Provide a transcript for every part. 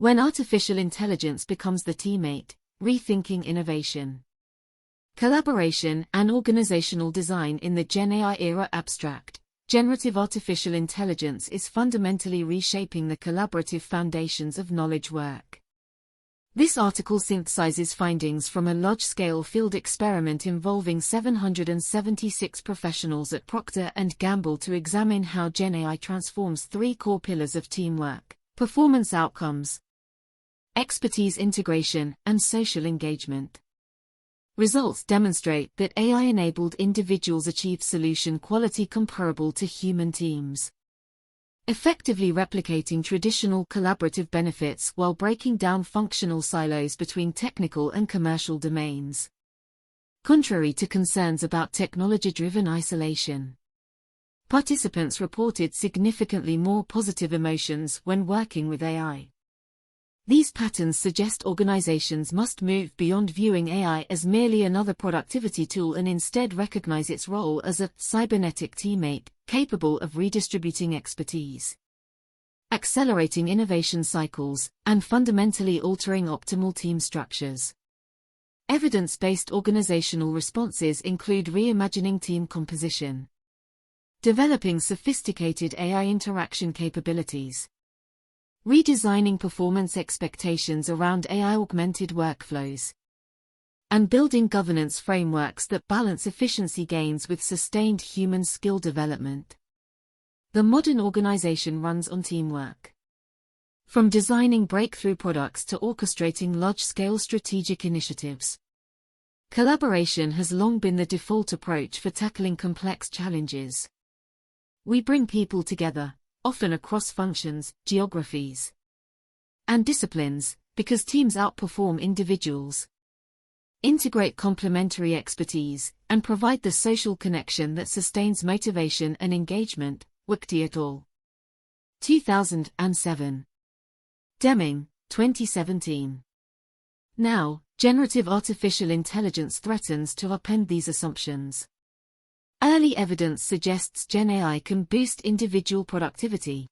When artificial intelligence becomes the teammate, rethinking innovation. Collaboration and organizational design in the GenAI era. Abstract. Generative artificial intelligence is fundamentally reshaping the collaborative foundations of knowledge work. This article synthesizes findings from a large-scale field experiment involving 776 professionals at Procter Gamble to examine how GenAI transforms three core pillars of teamwork: performance outcomes, expertise integration, and social engagement. Results demonstrate that AI-enabled individuals achieve solution quality comparable to human teams, effectively replicating traditional collaborative benefits while breaking down functional silos between technical and commercial domains. Contrary to concerns about technology-driven isolation, participants reported significantly more positive emotions when working with AI. These patterns suggest organizations must move beyond viewing AI as merely another productivity tool and instead recognize its role as a cybernetic teammate, capable of redistributing expertise, accelerating innovation cycles, and fundamentally altering optimal team structures. Evidence-based organizational responses include reimagining team composition, developing sophisticated AI interaction capabilities, redesigning performance expectations around AI-augmented workflows, and building governance frameworks that balance efficiency gains with sustained human skill development. The modern organization runs on teamwork. From designing breakthrough products to orchestrating large-scale strategic initiatives, collaboration has long been the default approach for tackling complex challenges. We bring people together, often across functions, geographies, and disciplines, because teams outperform individuals, integrate complementary expertise, and provide the social connection that sustains motivation and engagement. Wikti et al. 2007. Deming, 2017. Now, generative artificial intelligence threatens to upend these assumptions. Early evidence suggests GenAI can boost individual productivity,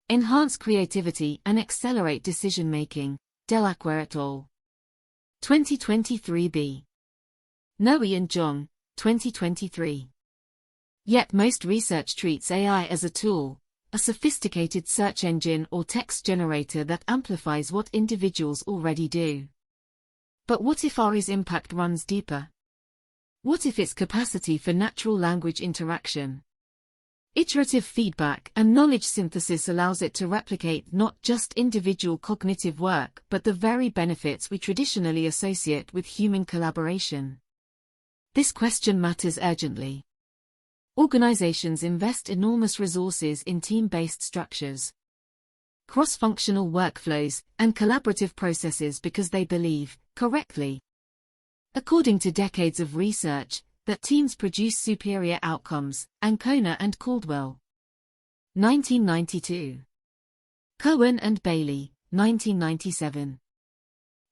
enhance creativity, and accelerate decision-making. Delacroix et al. 2023b. Noe and Zhong, 2023. Yet most research treats AI as a tool, a sophisticated search engine or text generator that amplifies what individuals already do. But what if AI's impact runs deeper? What if its capacity for natural language interaction, iterative feedback, and knowledge synthesis allows it to replicate not just individual cognitive work but the very benefits we traditionally associate with human collaboration? This question matters urgently. Organizations invest enormous resources in team-based structures, cross-functional workflows, and collaborative processes because they believe, correctly, according to decades of research, that teams produce superior outcomes. Ancona and Caldwell, 1992. Cohen and Bailey, 1997.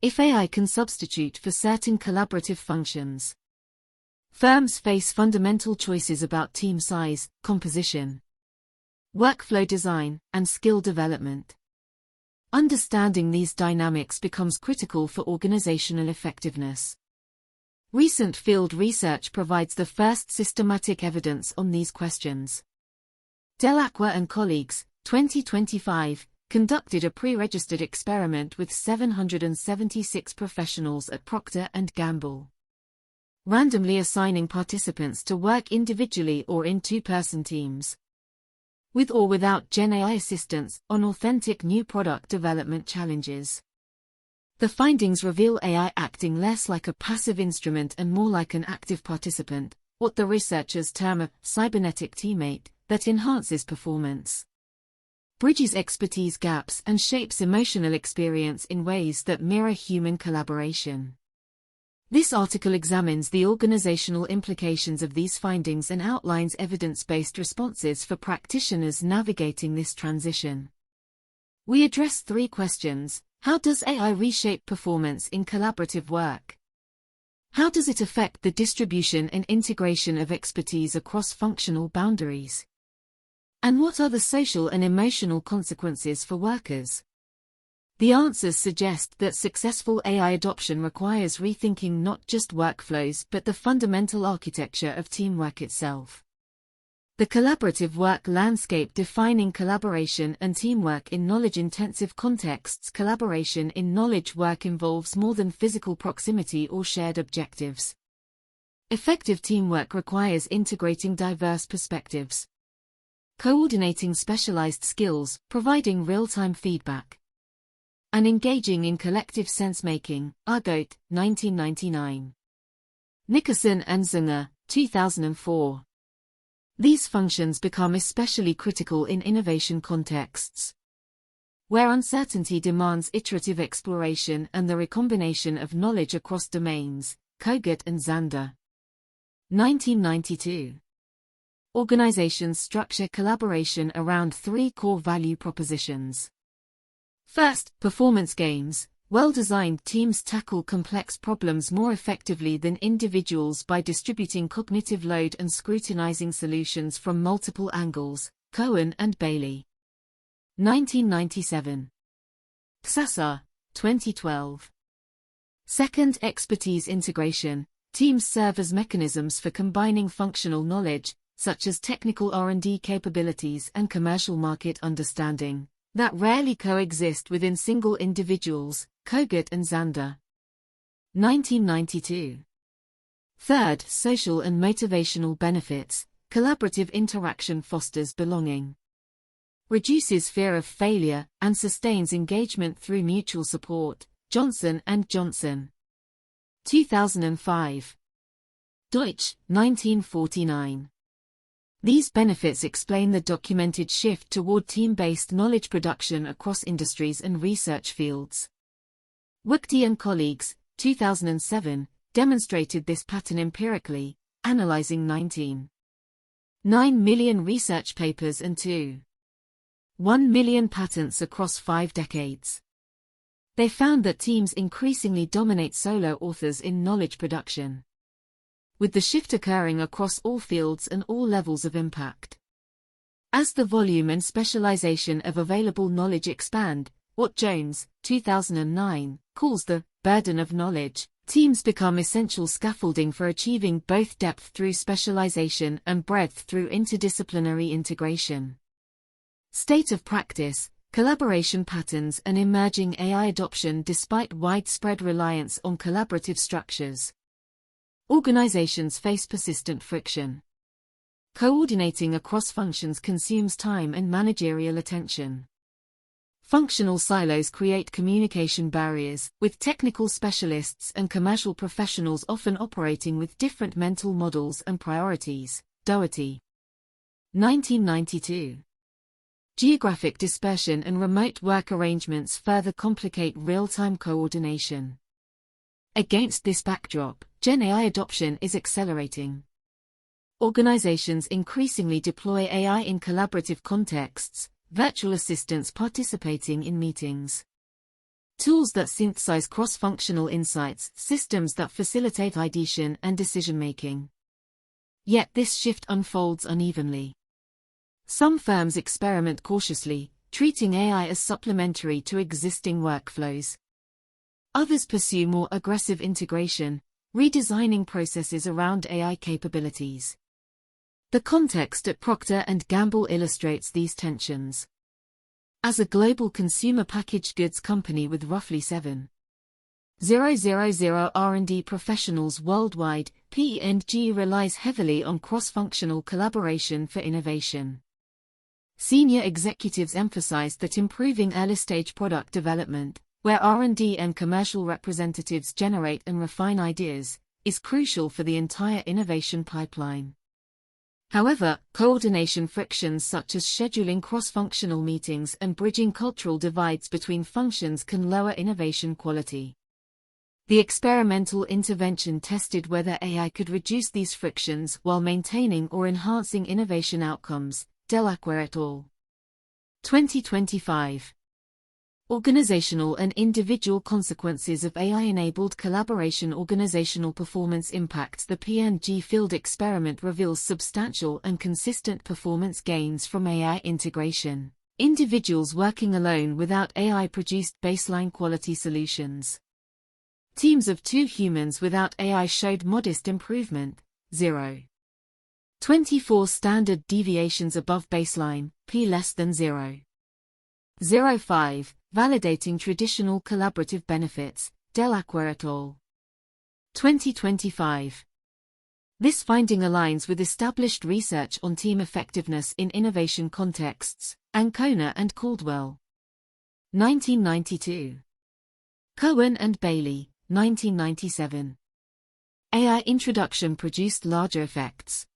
If AI can substitute for certain collaborative functions, firms face fundamental choices about team size, composition, workflow design, and skill development. Understanding these dynamics becomes critical for organizational effectiveness. Recent field research provides the first systematic evidence on these questions. Delacroix and colleagues, 2025, conducted a pre-registered experiment with 776 professionals at Procter & Gamble, randomly assigning participants to work individually or in two-person teams, with or without GenAI assistance, on authentic new product development challenges. The findings reveal AI acting less like a passive instrument and more like an active participant, what the researchers term a cybernetic teammate, that enhances performance, bridges expertise gaps, and shapes emotional experience in ways that mirror human collaboration. This article examines the organizational implications of these findings and outlines evidence-based responses for practitioners navigating this transition. We address three questions. How does AI reshape performance in collaborative work? How does it affect the distribution and integration of expertise across functional boundaries? And what are the social and emotional consequences for workers? The answers suggest that successful AI adoption requires rethinking not just workflows but the fundamental architecture of teamwork itself. The collaborative work landscape defining collaboration and teamwork in knowledge-intensive contexts. Collaboration in knowledge work involves more than physical proximity or shared objectives. Effective teamwork requires integrating diverse perspectives, coordinating specialized skills, providing real-time feedback, and engaging in collective sense-making. Orga, 1999. Nickerson and Zunger, 2004. These functions become especially critical in innovation contexts, where uncertainty demands iterative exploration and the recombination of knowledge across domains. Kogut and Zander, 1992. Organizations structure collaboration around three core value propositions. First, performance gains. Well-designed teams tackle complex problems more effectively than individuals by distributing cognitive load and scrutinizing solutions from multiple angles. Cohen and Bailey, 1997. Sasser, 2012. Second, expertise integration. Teams serve as mechanisms for combining functional knowledge, such as technical R&D capabilities and commercial market understanding, that rarely coexist within single individuals. Kogut and Zander, 1992. Third, social and motivational benefits. Collaborative interaction fosters belonging, reduces fear of failure, and sustains engagement through mutual support. Johnson and Johnson, 2005. Deutsch, 1949. These benefits explain the documented shift toward team-based knowledge production across industries and research fields. Wukti and colleagues, 2007, demonstrated this pattern empirically, analyzing 19.9 million research papers and 2.1 million patents across 5 decades. They found that teams increasingly dominate solo authors in knowledge production, with the shift occurring across all fields and all levels of impact. As the volume and specialization of available knowledge expand, what Jones, 2009, calls the burden of knowledge, teams become essential scaffolding for achieving both depth through specialization and breadth through interdisciplinary integration. State of practice, collaboration patterns and emerging AI adoption despite widespread reliance on collaborative structures. Organizations face persistent friction. Coordinating across functions consumes time and managerial attention. Functional silos create communication barriers, with technical specialists and commercial professionals often operating with different mental models and priorities. Doherty, 1992. Geographic dispersion and remote work arrangements further complicate real-time coordination. Against this backdrop, GenAI adoption is accelerating. Organizations increasingly deploy AI in collaborative contexts, virtual assistants participating in meetings, tools that synthesize cross-functional insights, systems that facilitate ideation and decision-making. Yet this shift unfolds unevenly. Some firms experiment cautiously, treating AI as supplementary to existing workflows. Others pursue more aggressive integration, redesigning processes around AI capabilities. The context at Procter Gamble illustrates these tensions. As a global consumer packaged goods company with roughly 7,000 R&D professionals worldwide, P&G relies heavily on cross-functional collaboration for innovation. Senior executives emphasized that improving early-stage product development, where R&D and commercial representatives generate and refine ideas, is crucial for the entire innovation pipeline. However, coordination frictions such as scheduling cross-functional meetings and bridging cultural divides between functions can lower innovation quality. The experimental intervention tested whether AI could reduce these frictions while maintaining or enhancing innovation outcomes. Delacroix et al. 2025. Organizational and individual consequences of AI-enabled collaboration. Organizational performance impacts. The P&G field experiment reveals substantial and consistent performance gains from AI integration. Individuals working alone without AI produced baseline quality solutions. Teams of 2 humans without AI showed modest improvement, 0.24 standard deviations above baseline, p less than 0.05, validating traditional collaborative benefits, Delacroix et al. 2025. This finding aligns with established research on team effectiveness in innovation contexts, Ancona and Caldwell. 1992. Cohen and Bailey, 1997. AI introduction produced larger effects.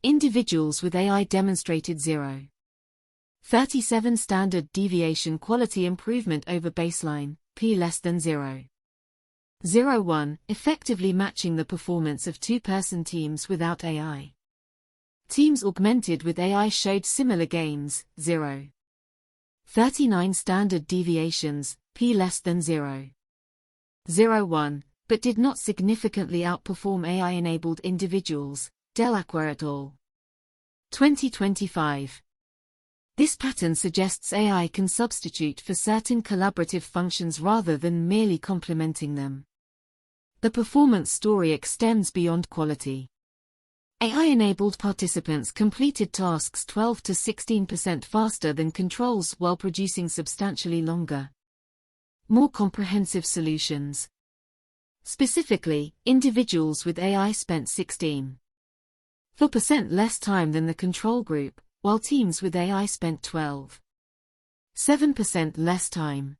Individuals with AI demonstrated 0.37 standard deviation quality improvement over baseline, p less than 0.01, effectively matching the performance of 2-person teams without AI. Teams augmented with AI showed similar gains, 0.39 standard deviations, p less than 0.01, but did not significantly outperform AI-enabled individuals, Delacroix et al. 2025. This pattern suggests AI can substitute for certain collaborative functions rather than merely complementing them. The performance story extends beyond quality. AI-enabled participants completed tasks 12 to 16% faster than controls while producing substantially longer, more comprehensive solutions. Specifically, individuals with AI spent 16.4% less time than the control group, while teams with AI spent 12.7% less time.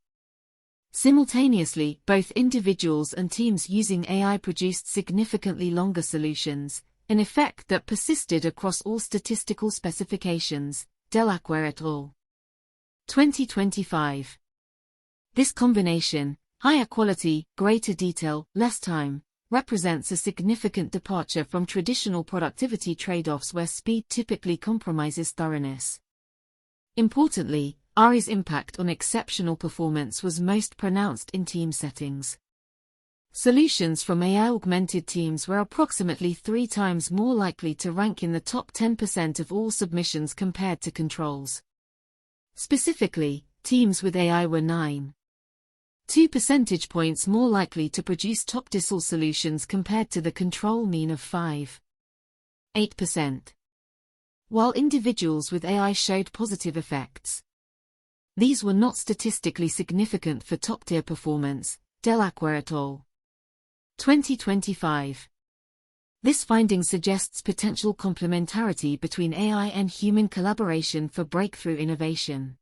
Simultaneously, both individuals and teams using AI produced significantly longer solutions, an effect that persisted across all statistical specifications, Delacroix et al. 2025. This combination, higher quality, greater detail, less time, represents a significant departure from traditional productivity trade-offs where speed typically compromises thoroughness. Importantly, AI's impact on exceptional performance was most pronounced in team settings. Solutions from AI-augmented teams were approximately 3 times more likely to rank in the top 10% of all submissions compared to controls. Specifically, teams with AI were 9.2 percentage points more likely to produce top decile solutions compared to the control mean of 5.8%. While individuals with AI showed positive effects, these were not statistically significant for top-tier performance, Delacroix et al. 2025. This finding suggests potential complementarity between AI and human collaboration for breakthrough innovation,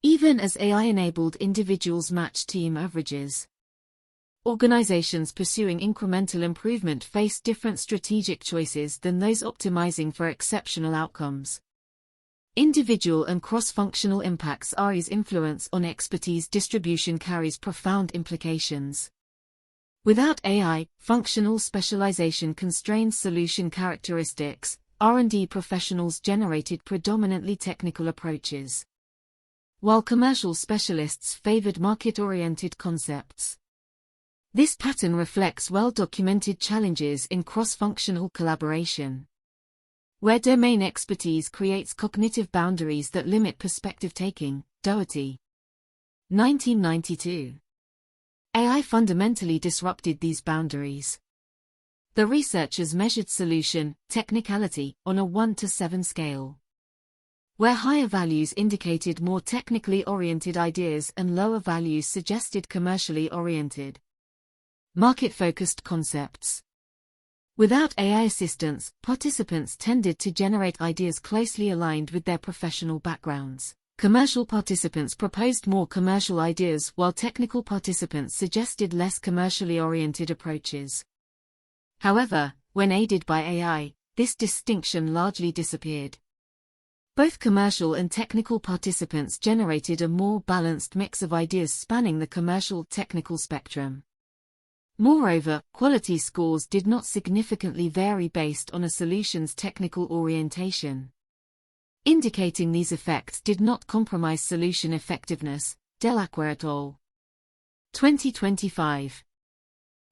even as AI-enabled individuals match team averages. Organizations pursuing incremental improvement face different strategic choices than those optimizing for exceptional outcomes. Individual and cross-functional impacts. AI's influence on expertise distribution carries profound implications. Without AI, functional specialization constrains solution characteristics. R&D professionals generated predominantly technical approaches, while commercial specialists favored market-oriented concepts. This pattern reflects well-documented challenges in cross-functional collaboration, where domain expertise creates cognitive boundaries that limit perspective-taking. Doherty. 1992. AI fundamentally disrupted these boundaries. The researchers measured solution technicality on a 1 to 7 scale, where higher values indicated more technically oriented ideas and lower values suggested commercially oriented, market-focused concepts. Without AI assistance, participants tended to generate ideas closely aligned with their professional backgrounds. Commercial participants proposed more commercial ideas while technical participants suggested less commercially oriented approaches. However, when aided by AI, this distinction largely disappeared. Both commercial and technical participants generated a more balanced mix of ideas spanning the commercial-technical spectrum. Moreover, quality scores did not significantly vary based on a solution's technical orientation, indicating these effects did not compromise solution effectiveness. Delacroix et al. 2025.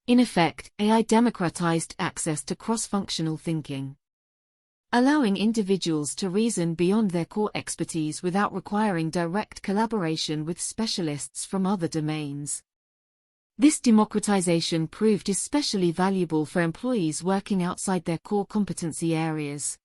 In effect, AI democratized access to cross-functional thinking. allowing individuals to reason beyond their core expertise without requiring direct collaboration with specialists from other domains. This democratization proved especially valuable for employees working outside their core competency areas.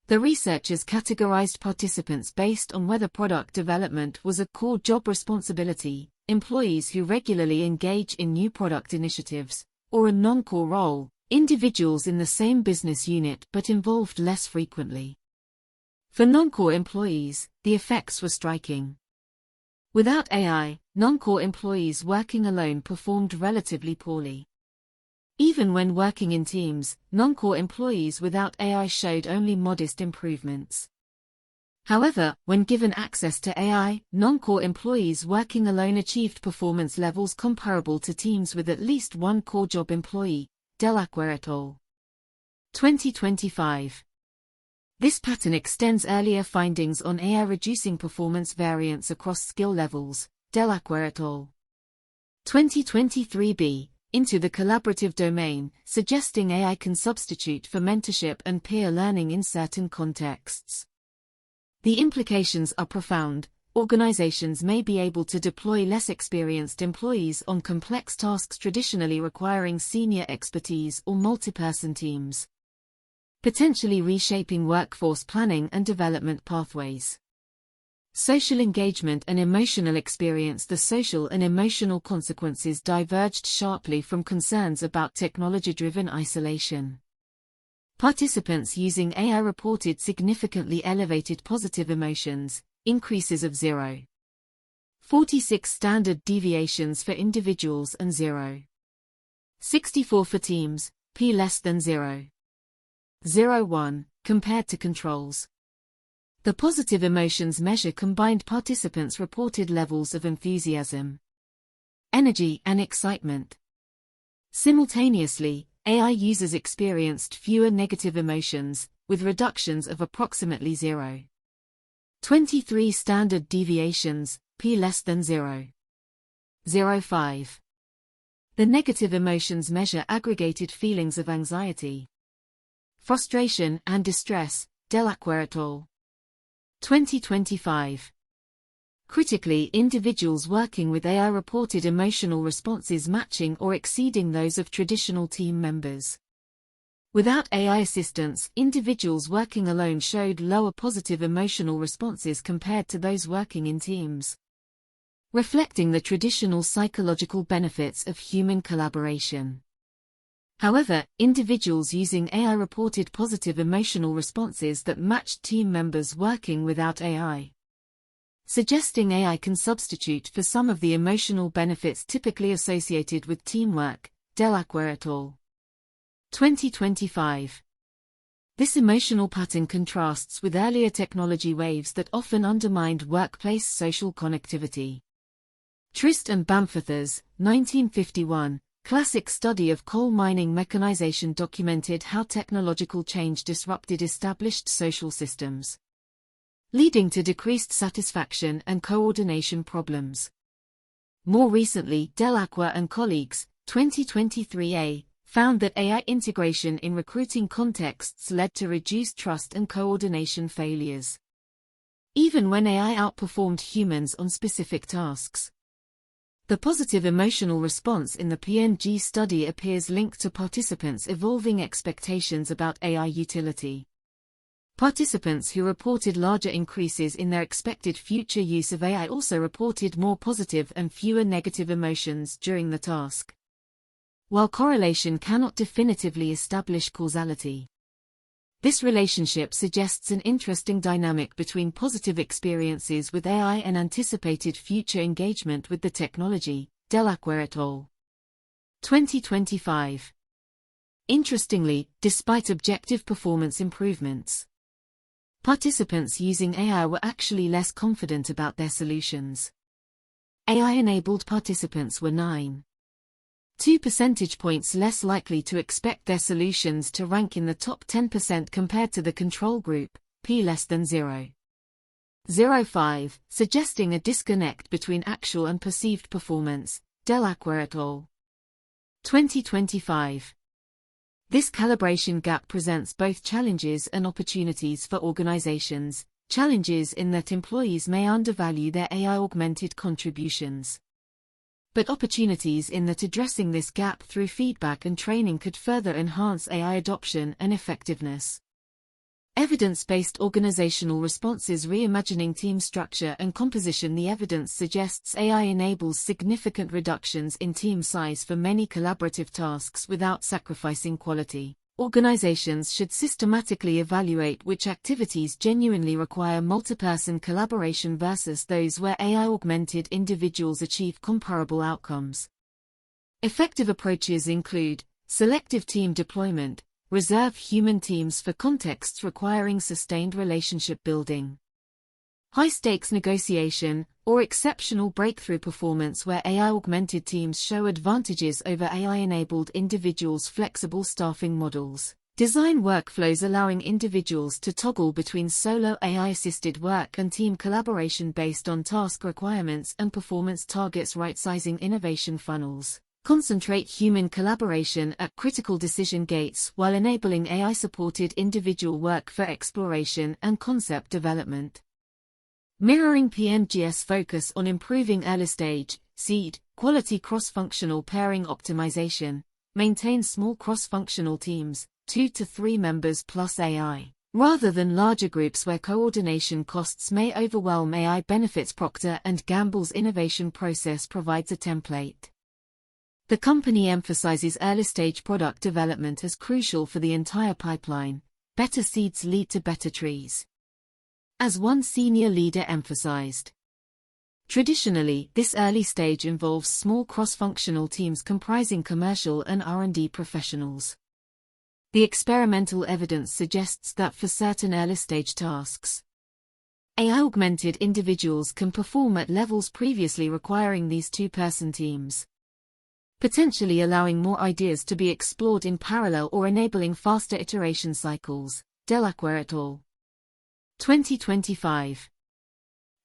The researchers categorized participants based on whether product development was a core job responsibility, employees who regularly engage in new product initiatives, or a non-core role, individuals in the same business unit but involved less frequently. For non-core employees, the effects were striking. Without AI, non-core employees working alone performed relatively poorly. Even when working in teams, non-core employees without AI showed only modest improvements. However, when given access to AI, non-core employees working alone achieved performance levels comparable to teams with at least one core job employee. Delacroix et al. 2025. This pattern extends earlier findings on AI reducing performance variance across skill levels. Delacroix et al. 2023b. Into the collaborative domain, suggesting AI can substitute for mentorship and peer learning in certain contexts. The implications are profound. Organizations may be able to deploy less experienced employees on complex tasks traditionally requiring senior expertise or multi-person teams, potentially reshaping workforce planning and development pathways. Social engagement and emotional experience. The social and emotional consequences diverged sharply from concerns about technology-driven isolation. Participants using AI reported significantly elevated positive emotions, increases of 0.46 standard deviations for individuals and 0.64 for teams, p less than 0.01, compared to controls. The positive emotions measure combined participants' reported levels of enthusiasm, energy, and excitement. Simultaneously, AI users experienced fewer negative emotions, with reductions of approximately 0.23 standard deviations, p less than 0.05. The negative emotions measure aggregated feelings of anxiety, frustration, and distress. Delacroix et al. 2025. Critically, individuals working with AI reported emotional responses matching or exceeding those of traditional team members. Without AI assistance, individuals working alone showed lower positive emotional responses compared to those working in teams, reflecting the traditional psychological benefits of human collaboration. However, individuals using AI reported positive emotional responses that matched team members working without AI, suggesting AI can substitute for some of the emotional benefits typically associated with teamwork. Delacroix et al. 2025. This emotional pattern contrasts with earlier technology waves that often undermined workplace social connectivity. Trist and Bamforthers, 1951, classic study of coal mining mechanization documented how technological change disrupted established social systems, leading to decreased satisfaction and coordination problems. More recently, Delacroix and colleagues, 2023a, found that AI integration in recruiting contexts led to reduced trust and coordination failures, even when AI outperformed humans on specific tasks. The positive emotional response in the PNG study appears linked to participants' evolving expectations about AI utility. Participants who reported larger increases in their expected future use of AI also reported more positive and fewer negative emotions during the task. While correlation cannot definitively establish causality, this relationship suggests an interesting dynamic between positive experiences with AI and anticipated future engagement with the technology. Delacroix et al. 2025. Interestingly, despite objective performance improvements, participants using AI were actually less confident about their solutions. AI-enabled participants were 9.2 percentage points less likely to expect their solutions to rank in the top 10% compared to the control group, p less than 0.05, suggesting a disconnect between actual and perceived performance. Delacroix et al. 2025. This calibration gap presents both challenges and opportunities for organizations. Challenges in that employees may undervalue their AI-augmented contributions, but opportunities in that addressing this gap through feedback and training could further enhance AI adoption and effectiveness. Evidence-based organizational responses. Reimagining team structure and composition. The evidence suggests AI enables significant reductions in team size for many collaborative tasks without sacrificing quality. Organizations should systematically evaluate which activities genuinely require multi-person collaboration versus those where AI-augmented individuals achieve comparable outcomes. Effective approaches include selective team deployment, reserve human teams for contexts requiring sustained relationship building, high-stakes negotiation, or exceptional breakthrough performance where AI-augmented teams show advantages over AI-enabled individuals. Flexible staffing models. Design workflows allowing individuals to toggle between solo AI-assisted work and team collaboration based on task requirements and performance targets. Right-sizing innovation funnels. Concentrate human collaboration at critical decision gates while enabling AI-supported individual work for exploration and concept development. Mirroring PMG's focus on improving early-stage, seed, quality cross-functional pairing optimization. Maintain small cross-functional teams, 2 to 3 members plus AI, rather than larger groups where coordination costs may overwhelm AI benefits. Procter & Gamble's innovation process provides a template. The company emphasizes early-stage product development as crucial for the entire pipeline. Better seeds lead to better trees, as one senior leader emphasized. Traditionally, this early stage involves small cross-functional teams comprising commercial and R&D professionals. The experimental evidence suggests that for certain early-stage tasks, AI-augmented individuals can perform at levels previously requiring these two-person teams, potentially allowing more ideas to be explored in parallel or enabling faster iteration cycles. Delacroix et al. 2025.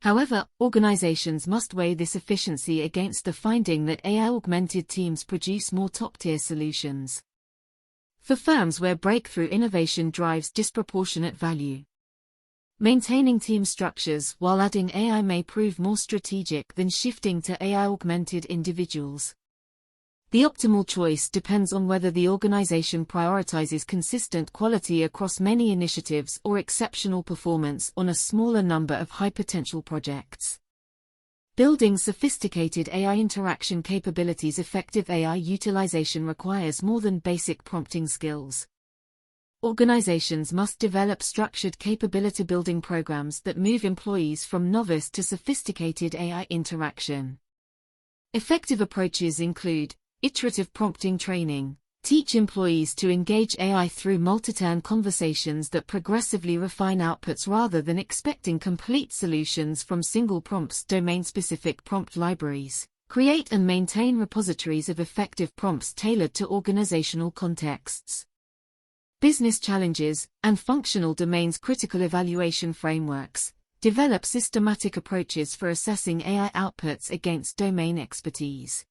However, organizations must weigh this efficiency against the finding that AI-augmented teams produce more top-tier solutions for firms where breakthrough innovation drives disproportionate value. Maintaining team structures while adding AI may prove more strategic than shifting to AI-augmented individuals. The optimal choice depends on whether the organization prioritizes consistent quality across many initiatives or exceptional performance on a smaller number of high-potential projects. Building sophisticated AI interaction capabilities. Effective AI utilization requires more than basic prompting skills. Organizations must develop structured capability-building programs that move employees from novice to sophisticated AI interaction. Effective approaches include iterative prompting training. Teach employees to engage AI through multi-turn conversations that progressively refine outputs rather than expecting complete solutions from single prompts. Domain-specific prompt libraries. Create and maintain repositories of effective prompts tailored to organizational contexts, business challenges, and functional domains. Critical evaluation frameworks. Develop systematic approaches for assessing AI outputs against domain expertise,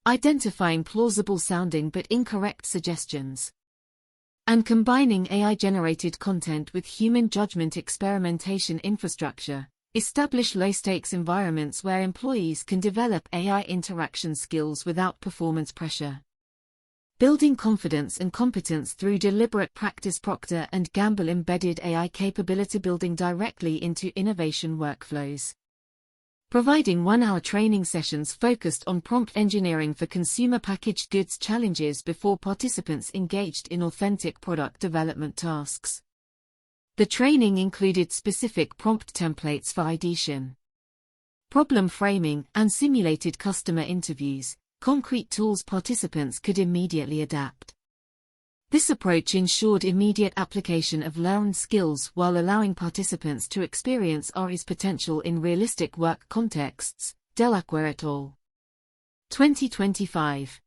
identifying plausible-sounding but incorrect suggestions, and combining AI-generated content with human judgment. Experimentation infrastructure. Establish low-stakes environments where employees can develop AI interaction skills without performance pressure. Building confidence and competence through deliberate practice. Procter & Gamble embedded AI capability building directly into innovation workflows, providing 1-hour training sessions focused on prompt engineering for consumer packaged goods challenges before participants engaged in authentic product development tasks. The training included specific prompt templates for ideation, problem framing, and simulated customer interviews, concrete tools participants could immediately adapt. This approach ensured immediate application of learned skills while allowing participants to experience AI's potential in realistic work contexts. Delacroix et al. 2025.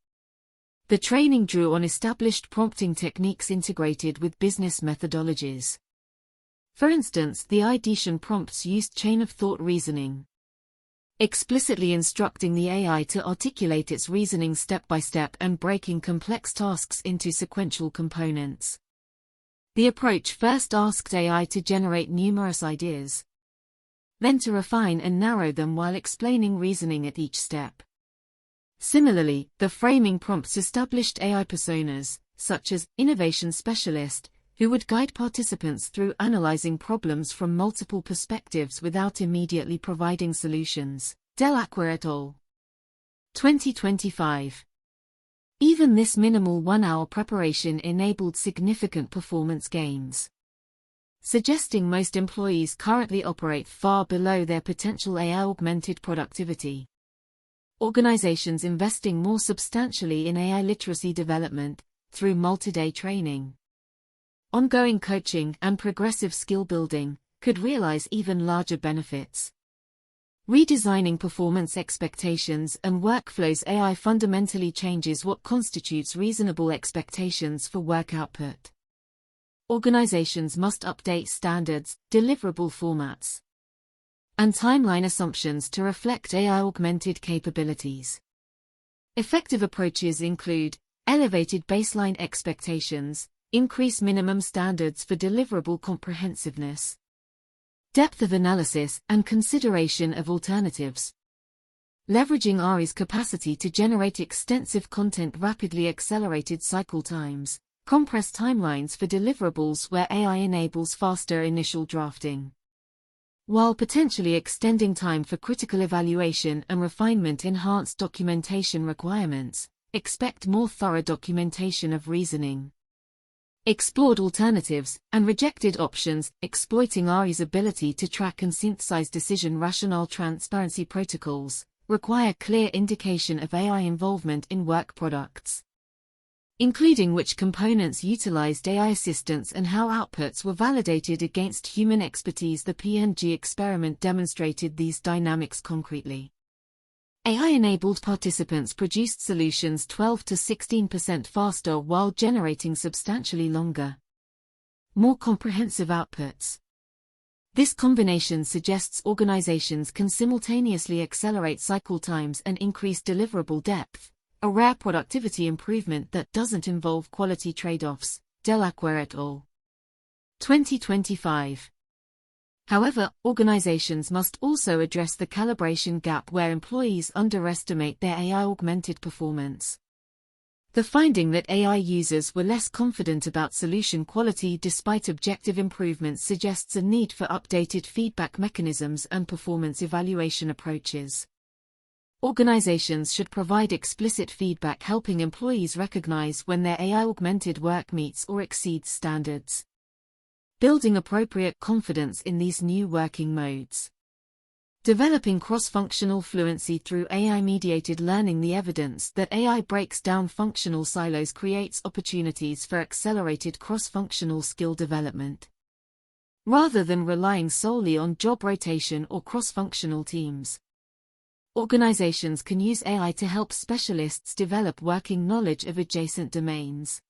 The training drew on established prompting techniques integrated with business methodologies. For instance, the ideation prompts used chain-of-thought reasoning, explicitly instructing the AI to articulate its reasoning step by step and breaking complex tasks into sequential components. The approach first asked AI to generate numerous ideas, then to refine and narrow them while explaining reasoning at each step. Similarly, the framing prompts established AI personas, such as innovation specialist, who would guide participants through analyzing problems from multiple perspectives without immediately providing solutions. Delacroix et al. 2025. Even this minimal one-hour preparation enabled significant performance gains, suggesting most employees currently operate far below their potential AI-augmented productivity. Organizations investing more substantially in AI literacy development, through multi-day training, ongoing coaching and progressive skill building, could realize even larger benefits. Redesigning performance expectations and workflows. AI fundamentally changes what constitutes reasonable expectations for work output. Organizations must update standards, deliverable formats, and timeline assumptions to reflect AI-augmented capabilities. Effective approaches include elevated baseline expectations, increase minimum standards for deliverable comprehensiveness, depth of analysis and consideration of alternatives. Leveraging AI's capacity to generate extensive content rapidly accelerated cycle times, compressed timelines for deliverables where AI enables faster initial drafting, while potentially extending time for critical evaluation and refinement. Enhanced documentation requirements, expect more thorough documentation of reasoning. Explored alternatives and rejected options, exploiting AI's ability to track and synthesize decision rationale. Transparency protocols require clear indication of AI involvement in work products, including which components utilized AI assistance and how outputs were validated against human expertise. The P&G experiment demonstrated these dynamics concretely. AI-enabled participants produced solutions 12 to 16% faster while generating substantially longer, more comprehensive outputs. This combination suggests organizations can simultaneously accelerate cycle times and increase deliverable depth, a rare productivity improvement that doesn't involve quality trade-offs. Delacroix et al. 2025. However, organizations must also address the calibration gap where employees underestimate their AI-augmented performance. The finding that AI users were less confident about solution quality despite objective improvements suggests a need for updated feedback mechanisms and performance evaluation approaches. Organizations should provide explicit feedback helping employees recognize when their AI-augmented work meets or exceeds standards, building appropriate confidence in these new working modes. Developing cross-functional fluency through AI-mediated learning. The evidence that AI breaks down functional silos creates opportunities for accelerated cross-functional skill development, rather than relying solely on job rotation or cross-functional teams. Organizations can use AI to help specialists develop working knowledge of adjacent domains.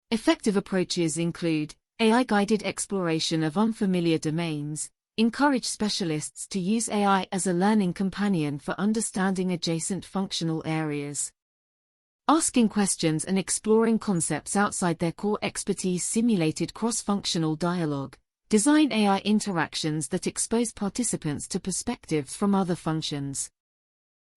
Effective approaches include AI-guided exploration of unfamiliar domains, encourage specialists to use AI as a learning companion for understanding adjacent functional areas, asking questions and exploring concepts outside their core expertise. Simulated cross-functional dialogue, design AI interactions that expose participants to perspectives from other functions,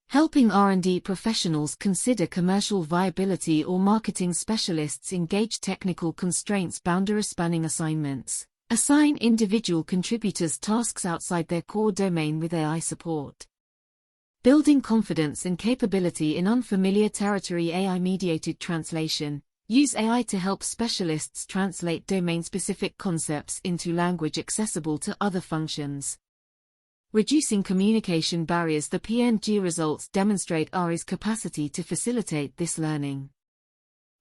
helping R&D professionals consider commercial viability or marketing specialists engage technical constraints. Boundary-spanning assignments, assign individual contributors tasks outside their core domain with AI support. Building confidence and capability in unfamiliar territory. AI-mediated translation, use AI to help specialists translate domain-specific concepts into language accessible to other functions, reducing communication barriers. The P&G results demonstrate AI's capacity to facilitate this learning.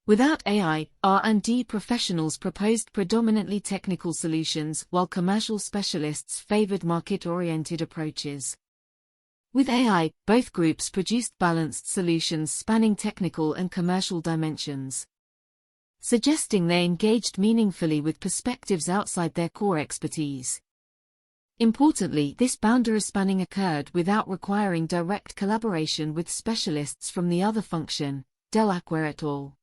Without AI, R&D professionals proposed predominantly technical solutions while commercial specialists favored market-oriented approaches. With AI, both groups produced balanced solutions spanning technical and commercial dimensions, suggesting they engaged meaningfully with perspectives outside their core expertise. Importantly, this boundary spanning occurred without requiring direct collaboration with specialists from the other function, Delacroix et al.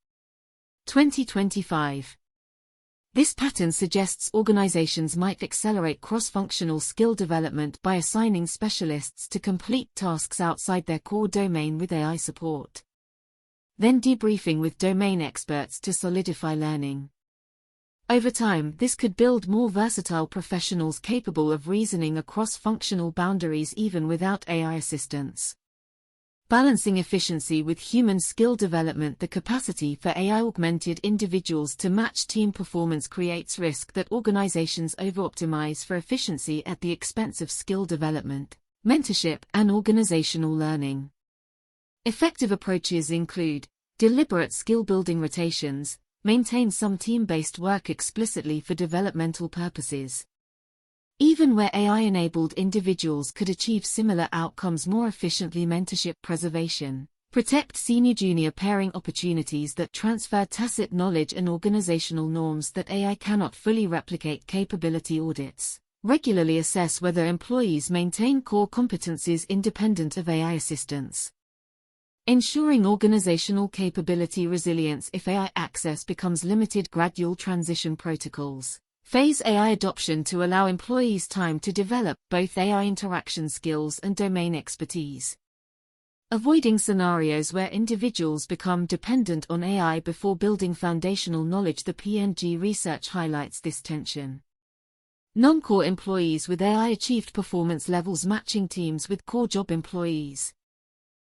2025. This pattern suggests organizations might accelerate cross-functional skill development by assigning specialists to complete tasks outside their core domain with AI support, then debriefing with domain experts to solidify learning. Over time, this could build more versatile professionals capable of reasoning across functional boundaries even without AI assistance. Balancing efficiency with human skill development. The capacity for AI-augmented individuals to match team performance creates risk that organizations over-optimize for efficiency at the expense of skill development, mentorship, and organizational learning. Effective approaches include deliberate skill-building rotations, maintain some team-based work explicitly for developmental purposes. Even where AI-enabled individuals could achieve similar outcomes more efficiently. Mentorship preservation. Protect senior-junior pairing opportunities that transfer tacit knowledge and organizational norms that AI cannot fully replicate. Capability audits. Regularly assess whether employees maintain core competencies independent of AI assistance. Ensuring organizational capability resilience. If AI access becomes limited. Gradual transition protocols. Phase AI adoption to allow employees time to develop both AI interaction skills and domain expertise. Avoiding scenarios where individuals become dependent on AI before building foundational knowledge. The P&G research highlights this tension. Non-core employees with AI achieved performance levels matching teams with core job employees,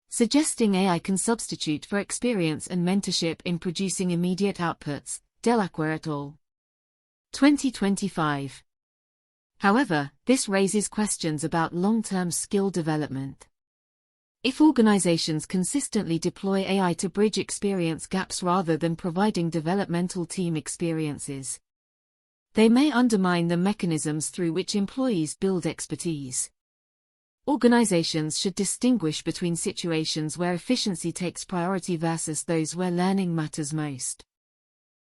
suggesting AI can substitute for experience and mentorship in producing immediate outputs. Delacroix et al. 2025. However, this raises questions about long-term skill development. If organizations consistently deploy AI to bridge experience gaps rather than providing developmental team experiences, they may undermine the mechanisms through which employees build expertise. Organizations should distinguish between situations where efficiency takes priority versus those where learning matters most.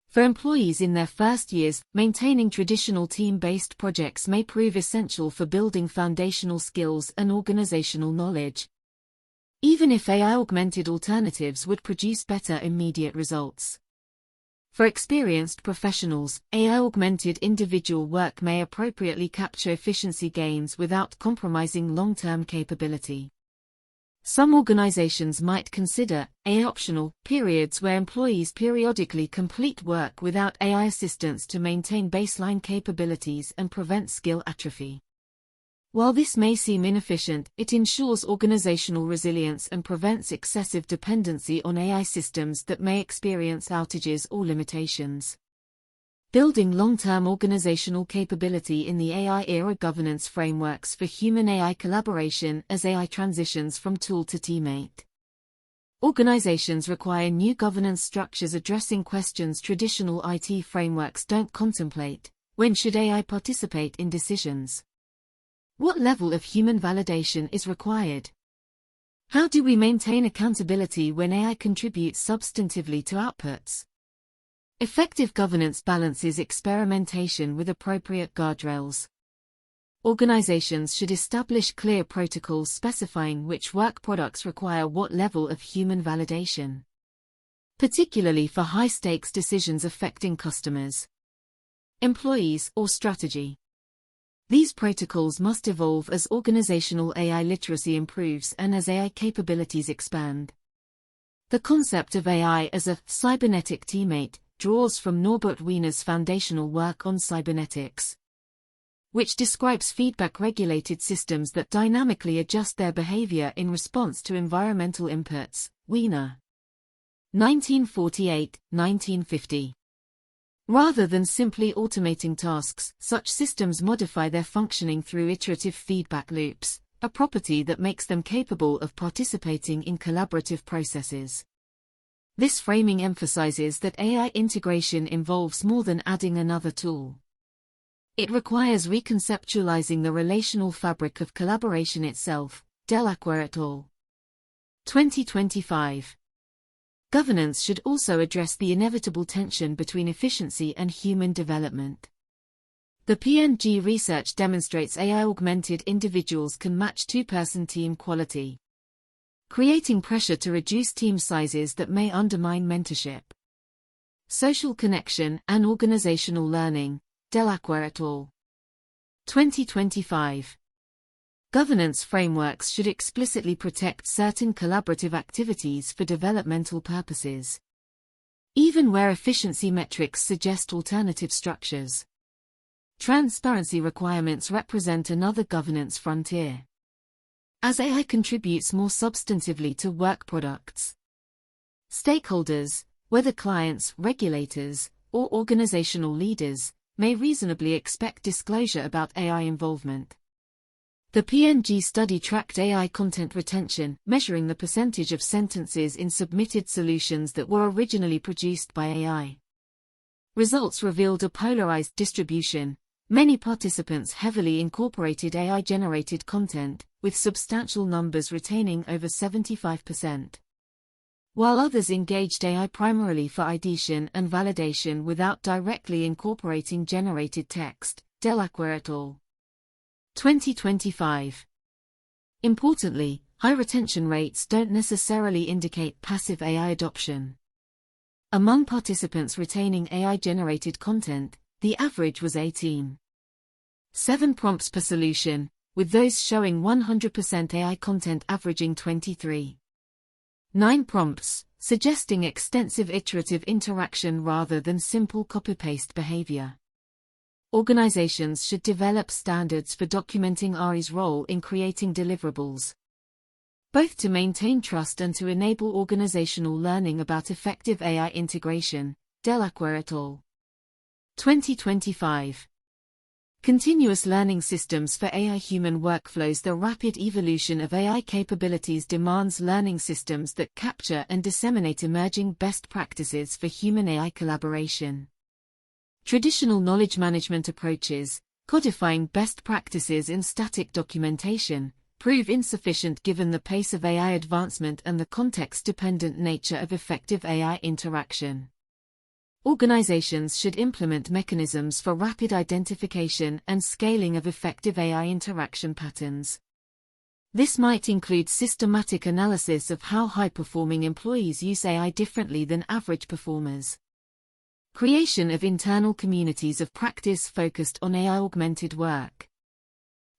For employees in their first years, maintaining traditional team-based projects may prove essential for building foundational skills and organizational knowledge, even if AI-augmented alternatives would produce better immediate results. For experienced professionals, AI-augmented individual work may appropriately capture efficiency gains without compromising long-term capability. Some organizations might consider AI-optional periods where employees periodically complete work without AI assistance to maintain baseline capabilities and prevent skill atrophy. While this may seem inefficient, it ensures organizational resilience and prevents excessive dependency on AI systems that may experience outages or limitations. Building long-term organizational capability in the AI era. Governance frameworks for human-AI collaboration as AI transitions from tool to teammate. Organizations require new governance structures addressing questions traditional IT frameworks don't contemplate. When should AI participate in decisions? What level of human validation is required? How do we maintain accountability when AI contributes substantively to outputs? Effective governance balances experimentation with appropriate guardrails. Organizations should establish clear protocols specifying which work products require what level of human validation, particularly for high-stakes decisions affecting customers, employees, or strategy. These protocols must evolve as organizational AI literacy improves and as AI capabilities expand. The concept of AI as a cybernetic teammate draws from Norbert Wiener's foundational work on cybernetics, which describes feedback-regulated systems that dynamically adjust their behavior in response to environmental inputs. Wiener, 1948-1950. Rather than simply automating tasks, such systems modify their functioning through iterative feedback loops, a property that makes them capable of participating in collaborative processes. This framing emphasizes that AI integration involves more than adding another tool. It requires reconceptualizing the relational fabric of collaboration itself. Delacroix et al. 2025. Governance should also address the inevitable tension between efficiency and human development. The P&G research demonstrates AI-augmented individuals can match two-person team quality, creating pressure to reduce team sizes that may undermine mentorship. Social connection and organizational learning, Delacroix et al. 2025. Governance frameworks should explicitly protect certain collaborative activities for developmental purposes, even where efficiency metrics suggest alternative structures. Transparency requirements represent another governance frontier. As AI contributes more substantively to work products, stakeholders, whether clients, regulators, or organizational leaders, may reasonably expect disclosure about AI involvement. The P&G study tracked AI content retention, measuring the percentage of sentences in submitted solutions that were originally produced by AI. Results revealed a polarized distribution. Many participants heavily incorporated AI-generated content, with substantial numbers retaining over 75%. While others engaged AI primarily for ideation and validation without directly incorporating generated text, Delacroix et al. 2025. Importantly, high retention rates don't necessarily indicate passive AI adoption. Among participants retaining AI-generated content, the average was 18.7 prompts per solution, with those showing 100% AI content averaging 23.9 prompts, suggesting extensive iterative interaction rather than simple copy-paste behavior. Organizations should develop standards for documenting AI's role in creating deliverables, both to maintain trust and to enable organizational learning about effective AI integration. Delacroix et al. 2025. Continuous learning systems for AI-human workflows. The rapid evolution of AI capabilities demands learning systems that capture and disseminate emerging best practices for human-AI collaboration. Traditional knowledge management approaches, codifying best practices in static documentation, prove insufficient given the pace of AI advancement and the context-dependent nature of effective AI interaction. Organizations should implement mechanisms for rapid identification and scaling of effective AI interaction patterns. This might include systematic analysis of how high-performing employees use AI differently than average performers. Creation of internal communities of practice focused on AI-augmented work,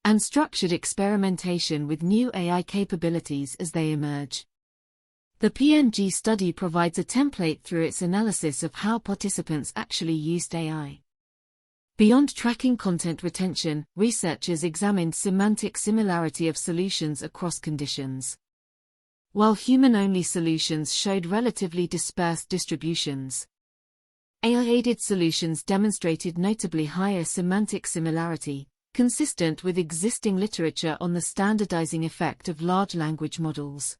and structured experimentation with new AI capabilities as they emerge. The P&G study provides a template through its analysis of how participants actually used AI. Beyond tracking content retention, researchers examined semantic similarity of solutions across conditions. While human-only solutions showed relatively dispersed distributions, AI-aided solutions demonstrated notably higher semantic similarity, consistent with existing literature on the standardizing effect of large language models.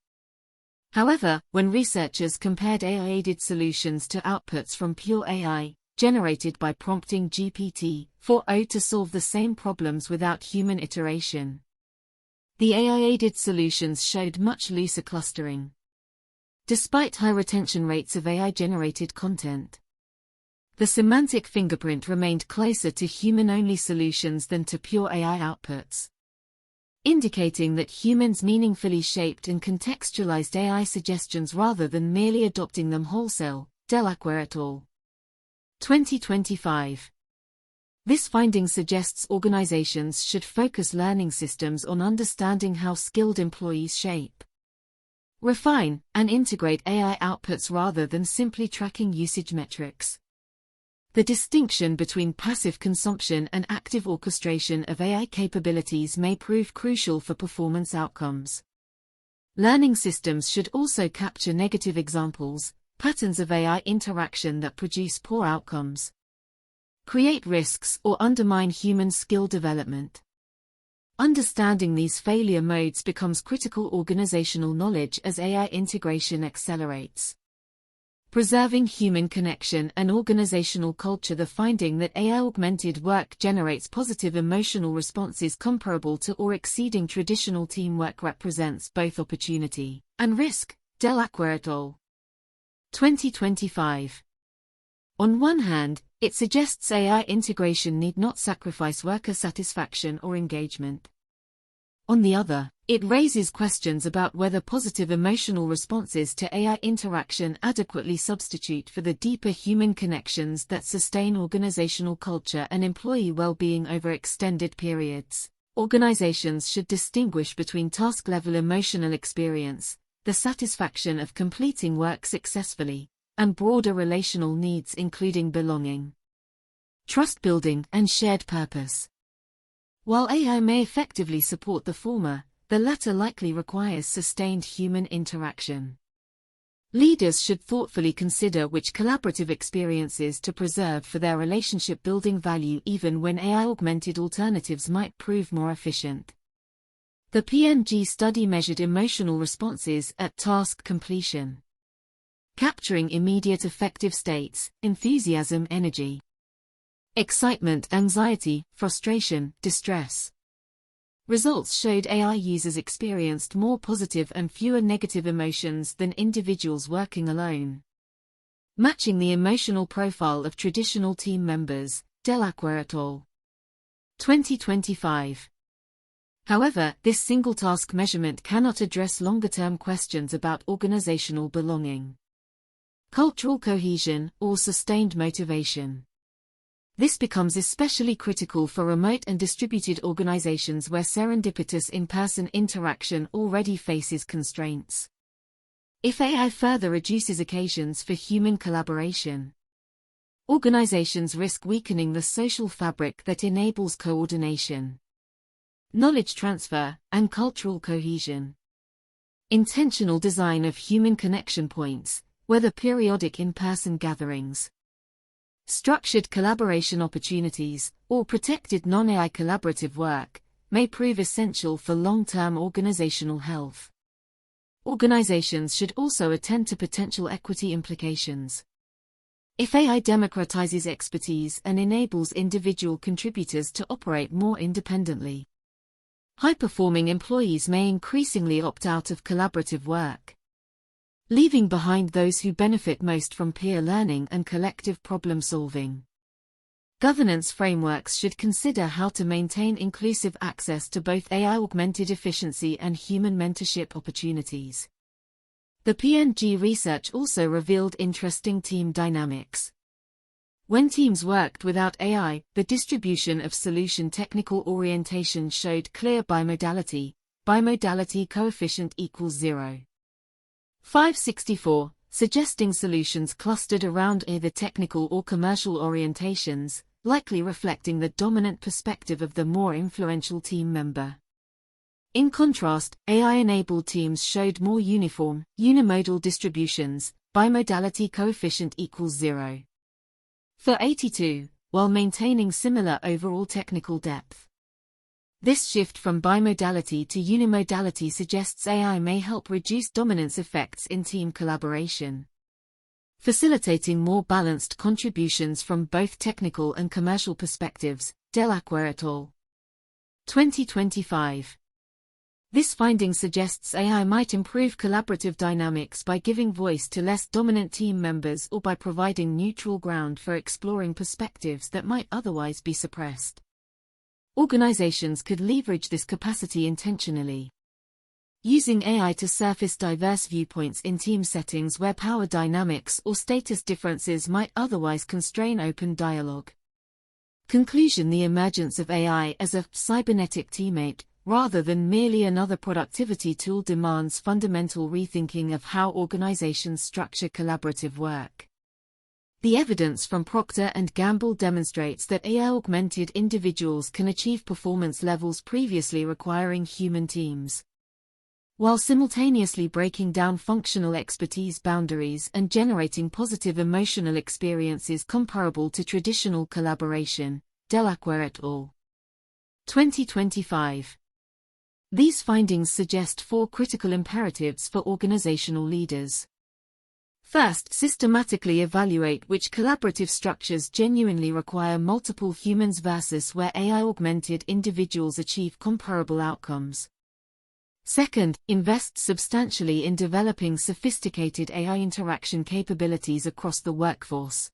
However, when researchers compared AI-aided solutions to outputs from pure AI, generated by prompting GPT-4o to solve the same problems without human iteration, the AI-aided solutions showed much looser clustering. Despite high retention rates of AI-generated content, the semantic fingerprint remained closer to human-only solutions than to pure AI outputs, indicating that humans meaningfully shaped and contextualized AI suggestions rather than merely adopting them wholesale. Delacroix et al. 2025. This finding suggests organizations should focus learning systems on understanding how skilled employees shape, refine, and integrate AI outputs rather than simply tracking usage metrics. The distinction between passive consumption and active orchestration of AI capabilities may prove crucial for performance outcomes. Learning systems should also capture negative examples, patterns of AI interaction that produce poor outcomes, create risks, or undermine human skill development. Understanding these failure modes becomes critical organizational knowledge as AI integration accelerates. Preserving human connection and organizational culture. The finding that AI-augmented work generates positive emotional responses comparable to or exceeding traditional teamwork represents both opportunity and risk. Delacroix et al. 2025. On one hand, it suggests AI integration need not sacrifice worker satisfaction or engagement. On the other, it raises questions about whether positive emotional responses to AI interaction adequately substitute for the deeper human connections that sustain organizational culture and employee well-being over extended periods. Organizations should distinguish between task-level emotional experience, the satisfaction of completing work successfully, and broader relational needs including belonging, trust building, and shared purpose. While AI may effectively support the former, the latter likely requires sustained human interaction. Leaders should thoughtfully consider which collaborative experiences to preserve for their relationship-building value even when AI-augmented alternatives might prove more efficient. The PMG study measured emotional responses at task completion, capturing immediate affective states, enthusiasm, energy, excitement, anxiety, frustration, distress. Results showed AI users experienced more positive and fewer negative emotions than individuals working alone, matching the emotional profile of traditional team members. Delacroix et al. 2025. However, this single-task measurement cannot address longer-term questions about organizational belonging, cultural cohesion, or sustained motivation. This becomes especially critical for remote and distributed organizations where serendipitous in-person interaction already faces constraints. If AI further reduces occasions for human collaboration, organizations risk weakening the social fabric that enables coordination, knowledge transfer, and cultural cohesion. Intentional design of human connection points, whether periodic in-person gatherings, structured collaboration opportunities, or protected non-AI collaborative work, may prove essential for long-term organizational health. Organizations should also attend to potential equity implications. If AI democratizes expertise and enables individual contributors to operate more independently, high-performing employees may increasingly opt out of collaborative work, leaving behind those who benefit most from peer learning and collective problem-solving. Governance frameworks should consider how to maintain inclusive access to both AI-augmented efficiency and human mentorship opportunities. The PMG research also revealed interesting team dynamics. When teams worked without AI, the distribution of solution technical orientation showed clear bimodality coefficient equals 0.564, suggesting solutions clustered around either technical or commercial orientations, likely reflecting the dominant perspective of the more influential team member. In contrast, AI-enabled teams showed more uniform, unimodal distributions, bimodality coefficient equals 0.82, while maintaining similar overall technical depth. This shift from bimodality to unimodality suggests AI may help reduce dominance effects in team collaboration, facilitating more balanced contributions from both technical and commercial perspectives. Delacroix et al. 2025. This finding suggests AI might improve collaborative dynamics by giving voice to less dominant team members or by providing neutral ground for exploring perspectives that might otherwise be suppressed. Organizations could leverage this capacity intentionally, using AI to surface diverse viewpoints in team settings where power dynamics or status differences might otherwise constrain open dialogue. Conclusion: the emergence of AI as a cybernetic teammate, rather than merely another productivity tool, demands fundamental rethinking of how organizations structure collaborative work. The evidence from Procter Gamble demonstrates that AI-augmented individuals can achieve performance levels previously requiring human teams, while simultaneously breaking down functional expertise boundaries and generating positive emotional experiences comparable to traditional collaboration. Delacroix et al. 2025. These findings suggest 4 critical imperatives for organizational leaders. First, systematically evaluate which collaborative structures genuinely require multiple humans versus where AI-augmented individuals achieve comparable outcomes. Second, invest substantially in developing sophisticated AI interaction capabilities across the workforce.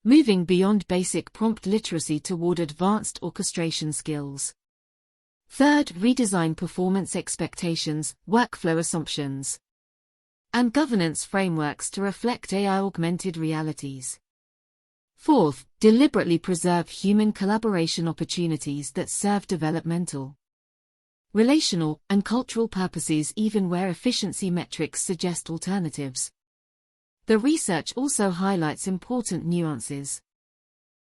moving beyond basic prompt literacy toward advanced orchestration skills. Third, redesign performance expectations, workflow assumptions, and governance frameworks to reflect AI-augmented realities. Fourth, deliberately preserve human collaboration opportunities that serve developmental, relational, and cultural purposes even where efficiency metrics suggest alternatives. The research also highlights important nuances.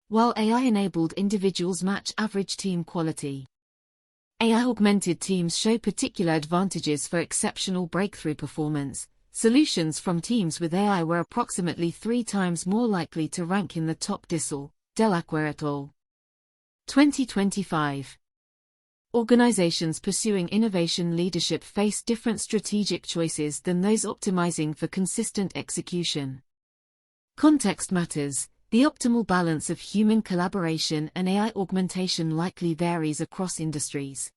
While AI-enabled individuals match average team quality, AI-augmented teams show particular advantages for exceptional breakthrough performance. Solutions from teams with AI were approximately 3 times more likely to rank in the top decile, Delacroix et al. 2025. Organizations pursuing innovation leadership face different strategic choices than those optimizing for consistent execution. Context matters. The optimal balance of human collaboration and AI augmentation likely varies across industries,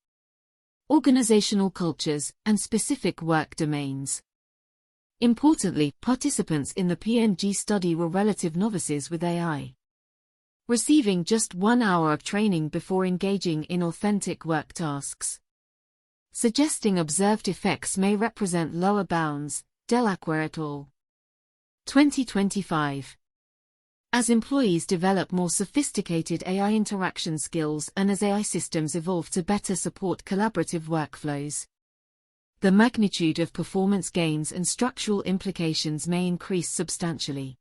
organizational cultures, and specific work domains. Importantly, participants in the P&G study were relative novices with AI, receiving just 1 hour of training before engaging in authentic work tasks. Suggesting observed effects may represent lower bounds, Delacroix et al. 2025. As employees develop more sophisticated AI interaction skills and as AI systems evolve to better support collaborative workflows, the magnitude of performance gains and structural implications may increase substantially.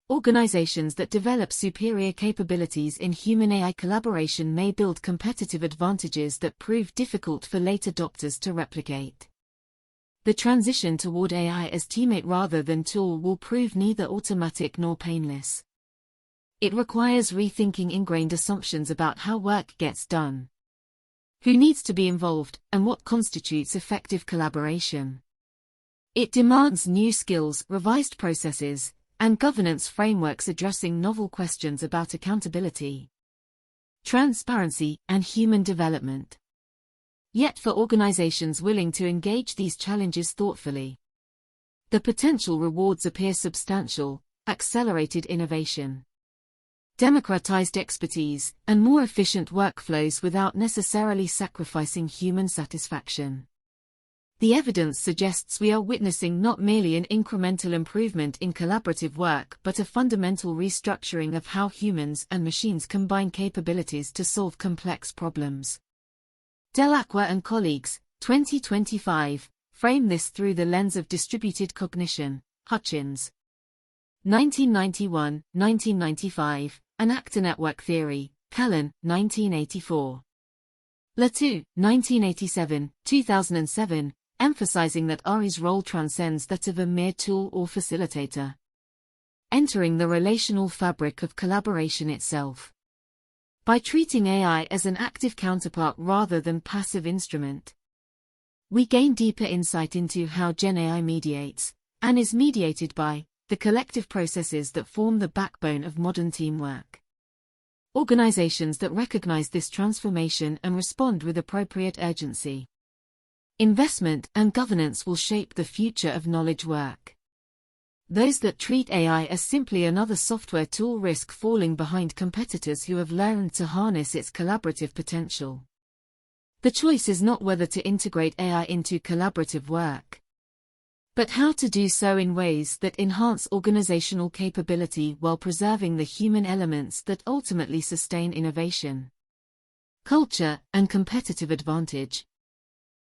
Organizations that develop superior capabilities in human-AI collaboration may build competitive advantages that prove difficult for late adopters to replicate. The transition toward AI as teammate rather than tool will prove neither automatic nor painless. It requires rethinking ingrained assumptions about how work gets done, who needs to be involved, and what constitutes effective collaboration. It demands new skills, revised processes, and governance frameworks addressing novel questions about accountability, transparency, and human development. Yet for organizations willing to engage these challenges thoughtfully, the potential rewards appear substantial: accelerated innovation, democratized expertise, and more efficient workflows without necessarily sacrificing human satisfaction. The evidence suggests we are witnessing not merely an incremental improvement in collaborative work but a fundamental restructuring of how humans and machines combine capabilities to solve complex problems. Delacroix and colleagues, 2025, frame this through the lens of distributed cognition. Hutchins, 1991, 1995, An Actor Network Theory, Callan, 1984. Latoux, 1987, 2007, emphasizing that AI's role transcends that of a mere tool or facilitator, entering the relational fabric of collaboration itself. By treating AI as an active counterpart rather than passive instrument, we gain deeper insight into how GenAI mediates, and is mediated by, the collective processes that form the backbone of modern teamwork. Organizations that recognize this transformation and respond with appropriate urgency, investment, and governance will shape the future of knowledge work. Those that treat AI as simply another software tool risk falling behind competitors who have learned to harness its collaborative potential. The choice is not whether to integrate AI into collaborative work, but how to do so in ways that enhance organizational capability while preserving the human elements that ultimately sustain innovation, culture, and competitive advantage.